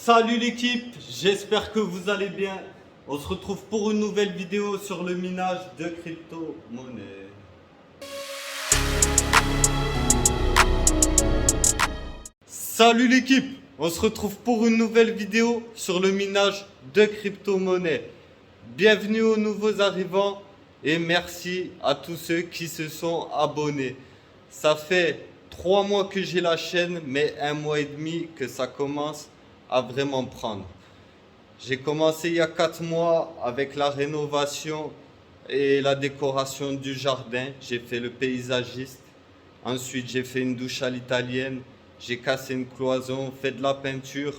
Salut l'équipe, j'espère que vous allez bien. On se retrouve pour une nouvelle vidéo sur le minage de crypto-monnaie. Salut l'équipe, on se retrouve pour une nouvelle vidéo sur le minage de crypto-monnaie. Bienvenue aux nouveaux arrivants et merci à tous ceux qui se sont abonnés. Ça fait 3 mois que j'ai la chaîne, mais 1 mois et demi que ça commence à vraiment prendre. J'ai commencé il y a 4 mois avec la rénovation et la décoration du jardin. J'ai fait le paysagiste. Ensuite, j'ai fait une douche à l'italienne. J'ai cassé une cloison, fait de la peinture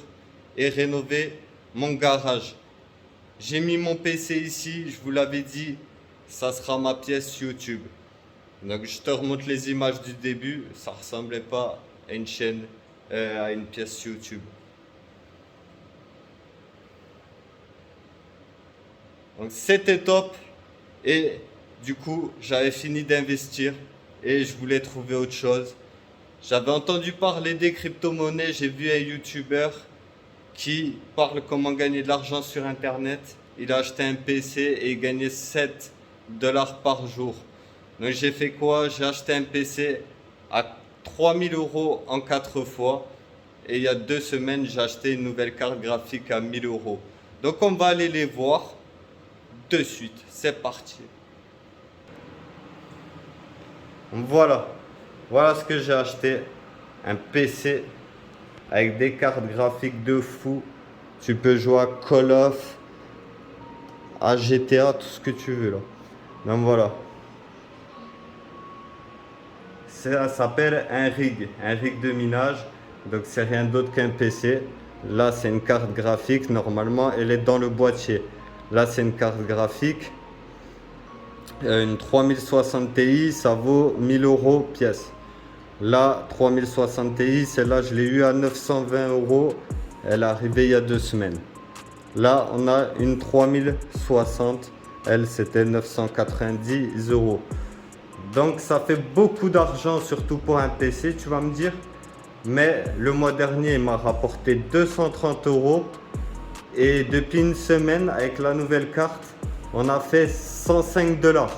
et rénové mon garage. J'ai mis mon PC ici, je vous l'avais dit, ça sera ma pièce YouTube. Donc je te remonte les images du début, ça ressemblait pas à une chaîne, à une pièce YouTube. Donc c'était top et du coup j'avais fini d'investir et je voulais trouver autre chose. J'avais entendu parler des crypto-monnaies, j'ai vu un YouTuber qui parle comment gagner de l'argent sur internet. Il a acheté un PC et il gagnait 7 $ par jour. Donc j'ai fait quoi? J'ai acheté un PC à 3000 € en 4 fois. Et il y a 2 semaines, j'ai acheté une nouvelle carte graphique à 1000 €. Donc on va aller les voir de suite. C'est parti. Voilà. Voilà ce que j'ai acheté. Un PC avec des cartes graphiques de fou. Tu peux jouer à Call of, à GTA, tout ce que tu veux là. Donc voilà. Ça s'appelle un rig de minage. Donc c'est rien d'autre qu'un PC. Là c'est une carte graphique. Normalement elle est dans le boîtier. Là c'est une carte graphique. Une 3060 Ti, ça vaut 1000 € pièce. Là 3060 Ti, celle-là je l'ai eu à 920 €. Elle est arrivée il y a 2 semaines. Là on a une 3060. Elle c'était 990 €. Donc ça fait beaucoup d'argent, surtout pour un PC, tu vas me dire. Mais le mois dernier, il m'a rapporté 230 €. Et depuis une semaine, avec la nouvelle carte, on a fait 105 $.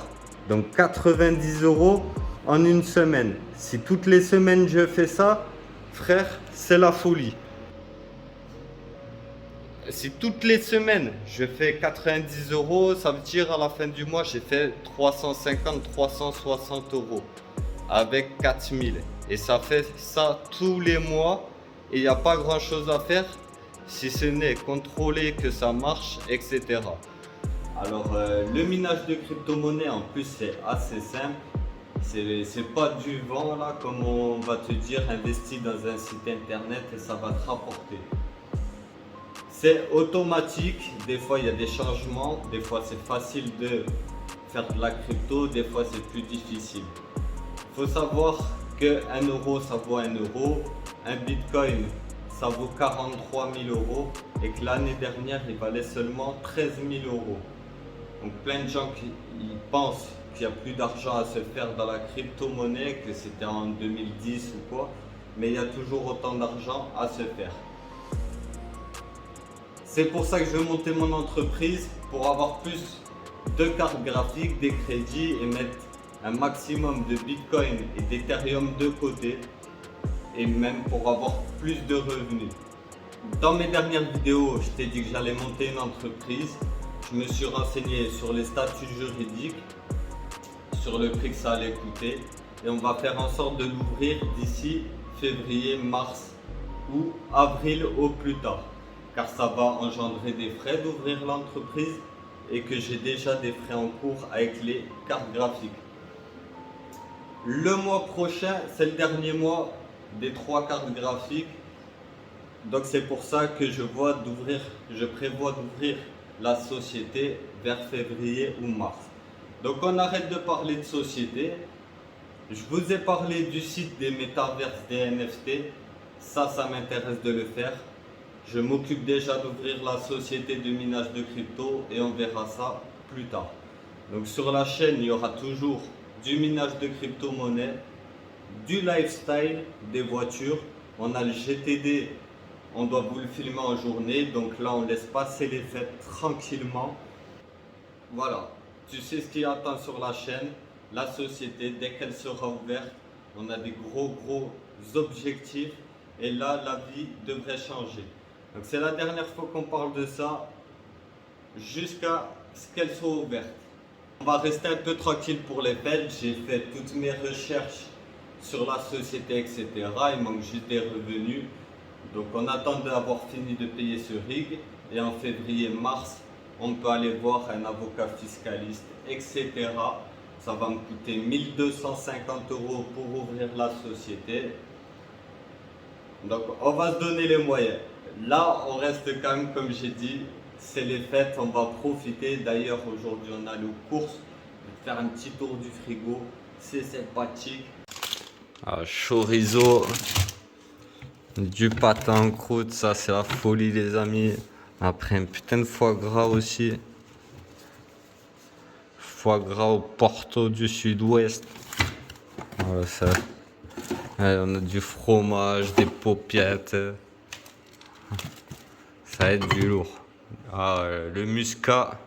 Donc 90 € en une semaine. Si toutes les semaines je fais ça, frère, c'est la folie. Si toutes les semaines je fais 90 €, ça veut dire à la fin du mois j'ai fait 350-360 € avec 4000. Et ça fait ça tous les mois et il n'y a pas grand chose à faire si ce n'est contrôler que ça marche, etc. Alors le minage de crypto-monnaie en plus c'est assez simple. C'est pas du vent là comme on va te dire, investis dans un site internet et ça va te rapporter. C'est automatique, des fois il y a des changements, des fois c'est facile de faire de la crypto, des fois c'est plus difficile. Il faut savoir que 1 € ça vaut 1 €, un bitcoin ça vaut 43 000 € et que l'année dernière il valait seulement 13 000 €. Donc plein de gens qui pensent qu'il n'y a plus d'argent à se faire dans la crypto-monnaie, que c'était en 2010 ou quoi, mais il y a toujours autant d'argent à se faire. C'est pour ça que je veux monter mon entreprise, pour avoir plus de cartes graphiques, des crédits et mettre un maximum de Bitcoin et d'Ethereum de côté et même pour avoir plus de revenus. Dans mes dernières vidéos, je t'ai dit que j'allais monter une entreprise. Je me suis renseigné sur les statuts juridiques, sur le prix que ça allait coûter et on va faire en sorte de l'ouvrir d'ici février, mars ou avril au plus tard. Car ça va engendrer des frais d'ouvrir l'entreprise et que j'ai déjà des frais en cours avec les cartes graphiques. Le mois prochain, c'est le dernier mois des 3 cartes graphiques. Donc c'est pour ça que je prévois d'ouvrir la société vers février ou mars. Donc on arrête de parler de société. Je vous ai parlé du site des métaverses, des NFT. Ça m'intéresse de le faire. Je m'occupe déjà d'ouvrir la société de minage de crypto et on verra ça plus tard. Donc sur la chaîne, il y aura toujours du minage de crypto-monnaie, du lifestyle, des voitures. On a le GTD on doit vous le filmer en journée, donc là on laisse passer les fêtes tranquillement. Voilà, tu sais ce qui attend sur la chaîne, la société, dès qu'elle sera ouverte, on a des gros objectifs et là la vie devrait changer. Donc c'est la dernière fois qu'on parle de ça, jusqu'à ce qu'elle soit ouverte. On va rester un peu tranquille pour les fêtes, j'ai fait toutes mes recherches sur la société, etc. Il manque juste des revenus. Donc on attend d'avoir fini de payer ce rig et en février-mars, on peut aller voir un avocat fiscaliste, etc. Ça va me coûter 1250 € pour ouvrir la société. Donc on va se donner les moyens. Là, on reste quand même, comme j'ai dit, c'est les fêtes, on va profiter. D'ailleurs, aujourd'hui, on a aux courses. Je vais faire un petit tour du frigo. C'est sympathique. Ah, chorizo, du pâté en croûte, ça c'est la folie, les amis. Après, un putain de foie gras aussi. Foie gras au Porto du Sud-Ouest. Voilà, ça. Allez, on a du fromage, des paupiètes. Ça va être du lourd. Ah, le muscat.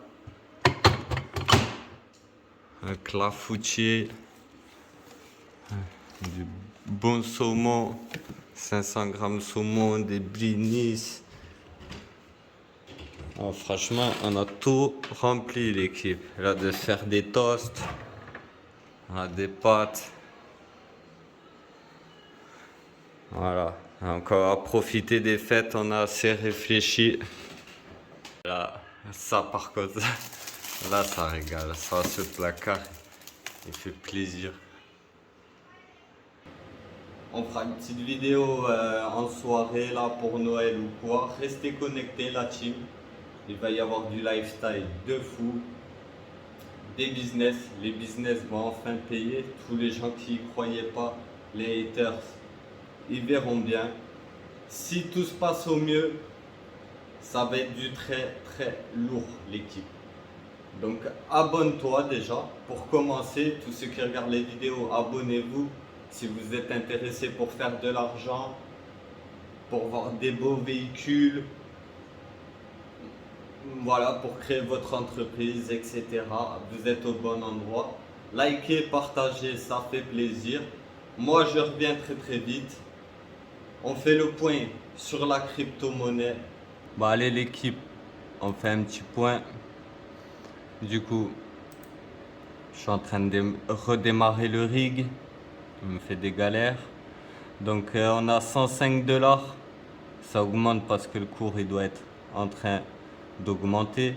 Un clafoutis. Du bon saumon. 500 grammes de saumon, des blinis. Oh, franchement, on a tout rempli l'équipe. Là, de faire des toasts. On a des pâtes. Voilà. Donc, on va profiter des fêtes. On a assez réfléchi. Là, ça par contre, là, ça régale. Ça, ce placard, il fait plaisir. On fera une petite vidéo en soirée là pour Noël ou quoi. Restez connectés la team. Il va y avoir du lifestyle de fou. Des business. Les business vont enfin payer. Tous les gens qui y croyaient pas, les haters, ils verront bien. Si tout se passe au mieux, ça va être du très lourd l'équipe. Donc abonne-toi déjà. Pour commencer, tous ceux qui regardent les vidéos, abonnez-vous. Si vous êtes intéressé pour faire de l'argent, pour voir des beaux véhicules, voilà, pour créer votre entreprise, etc. Vous êtes au bon endroit. Likez, partagez, ça fait plaisir. Moi, je reviens très vite. On fait le point sur la crypto-monnaie. Bon, allez l'équipe, on fait un petit point. Du coup, je suis en train de redémarrer le rig. Il me fait des galères. Donc on a 105 $. Ça augmente parce que le cours il doit être en train d'augmenter.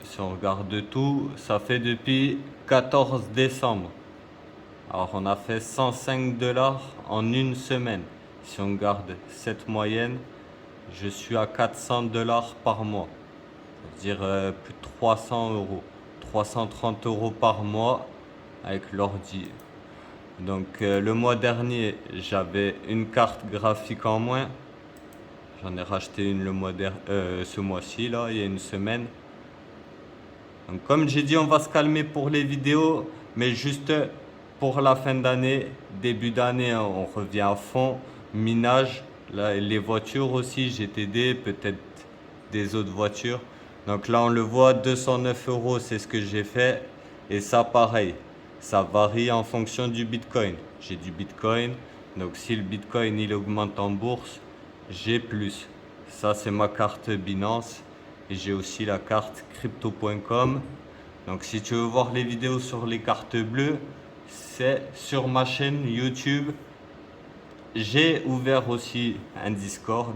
Si on regarde tout, ça fait depuis 14 décembre. Alors on a fait 105 $ en une semaine. Si on garde cette moyenne, je suis à 400 $ par mois. C'est-à-dire plus de 300 €. 330 € par mois avec l'ordi. Donc le mois dernier, j'avais une carte graphique en moins. J'en ai racheté une ce mois-ci, là, il y a une semaine. Donc comme j'ai dit, on va se calmer pour les vidéos, mais juste pour la fin d'année, début d'année, on revient à fond. Minage, là, les voitures aussi, GTD, peut-être des autres voitures. Donc là, on le voit, 209 €, c'est ce que j'ai fait. Et ça, pareil. Ça varie en fonction du Bitcoin. J'ai du Bitcoin, donc si le Bitcoin il augmente en bourse, j'ai plus. Ça c'est ma carte Binance et j'ai aussi la carte crypto.com. Donc si tu veux voir les vidéos sur les cartes bleues, c'est sur ma chaîne YouTube. J'ai ouvert aussi un Discord.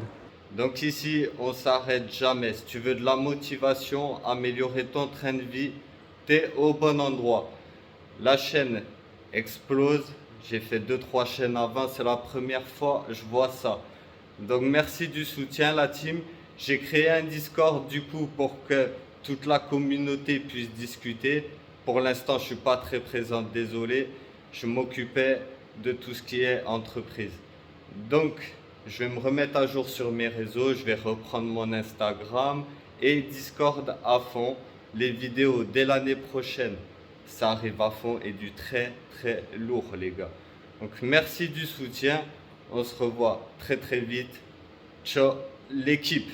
Donc ici, on s'arrête jamais. Si tu veux de la motivation, améliorer ton train de vie, tu es au bon endroit. La chaîne explose. J'ai fait 2-3 chaînes avant. C'est la première fois que je vois ça. Donc merci du soutien la team. J'ai créé un Discord du coup pour que toute la communauté puisse discuter. Pour l'instant, je suis pas très présent, désolé. Je m'occupais de tout ce qui est entreprise. Donc, je vais me remettre à jour sur mes réseaux. Je vais reprendre mon Instagram et Discord à fond. Les vidéos dès l'année prochaine, ça arrive à fond et du très lourd les gars. Donc merci du soutien. On se revoit très vite. Ciao l'équipe.